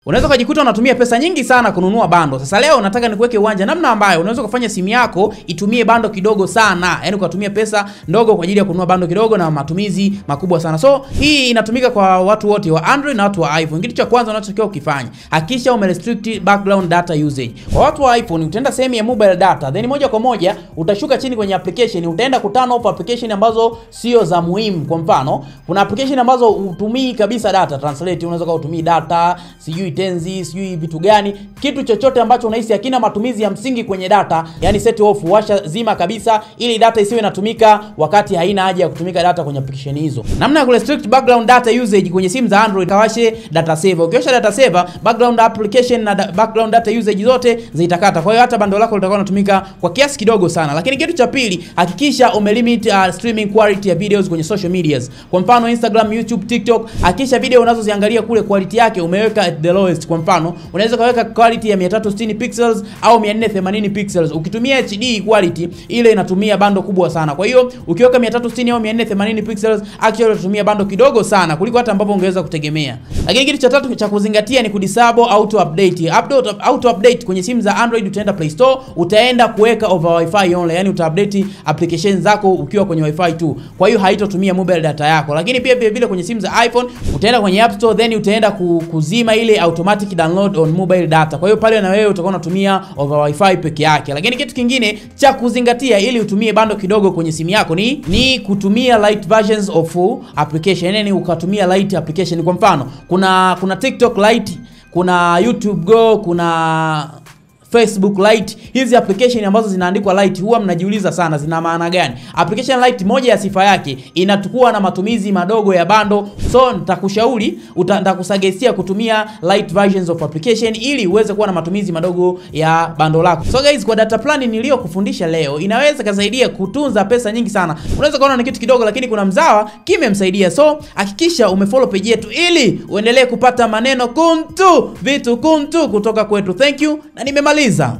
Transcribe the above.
Unaweza kujikuta unatumia pesa nyingi sana kununua bando. Sasa leo nataka nikuweke uwanja namna ambayo unaweza kufanya simu yako itumie bando kidogo sana. Yaani ukatumia pesa ndogo kwa ajili ya kununua bando kidogo na matumizi makubwa sana. So hii inatumika kwa watu wote wa Android na watu wa iPhone. Kitu cha kwanza unachotakiwa ukifanya, hakikisha umerestrict background data usage. Kwa watu wa iPhone utaenda sehemu ya mobile data, then moja kwa moja utashuka chini kwenye application, utaenda turn off application ambazo sio za muhimu. Kwa mfano, kuna application ambazo hutumii kabisa data, translate unaweza kutumia data, sijui tenzi, sijui vitu gani, kitu chochote ambacho unahisi hakina matumizi ya msingi kwenye data, yani set off, washa zima kabisa ili data isiwe inatumika wakati haina haja ya kutumika data kwenye application hizo. Namna ya kurestrict background data usage kwenye simu za Android, kawashe data saver. Ukiwasha data saver, background application na background data usage zote zitakata. Kwa hiyo hata bando lako litakuwa linatumika kwa kiasi kidogo sana. Lakini kitu cha pili, hakikisha umelimit streaming quality ya videos kwenye social medias. Kwa mfano Instagram, YouTube, TikTok, hakikisha video unazoziangalia kule quality yake umeweka at the lowest. Kwa mfano, unaweza kuweka quality ya 360 pixels au 480 pixels. Ukitumia HD quality, ile inatumia bando kubwa sana. Kwa hiyo ukiweka 360 au 480 pixels, actually utatumia bando kidogo sana kuliko hata ambapo ungeweza kutegemea. Lakini kitu cha tatu cha kuzingatia ni kudisable auto update. Auto update kwenye simu za Android, utaenda Play Store, utaenda kuweka over wifi only, yani utaupdate applications zako ukiwa kwenye wifi tu. Kwa hiyo haitotumia mobile data yako. Lakini pia vile kwenye simu za iPhone, utaenda kwenye App Store, then utaenda kuzima ile automatic download on mobile data. Kwa hiyo pale na wewe utakuwa unatumia over wifi peke yake. Lakini kitu kingine cha kuzingatia ili utumie bando kidogo kwenye simu yako ni kutumia light versions of application. Yani ukatumia light application. Kwa mfano, kuna TikTok Lite, kuna YouTube Go, kuna Facebook Lite. Hizi application ambazo zinaandikwa Lite huwa mnajiuliza sana zina maana gani? Application Lite, moja ya sifa yake inatukua na matumizi madogo ya bando. So nitakushauri, nitakusuggest kutumia light versions of application ili uweze kuwa na matumizi madogo ya bando lako. So guys, kwa data plan niliyokufundisha leo inaweza kusaidia kutunza pesa nyingi sana. Unaweza kuona ni kitu kidogo lakini kuna mzawa kimemsaidia. So hakikisha umefollow page yetu ili uendelee kupata maneno kuntu, vitu kuntu kutoka kwetu. Thank you na nimemaliza.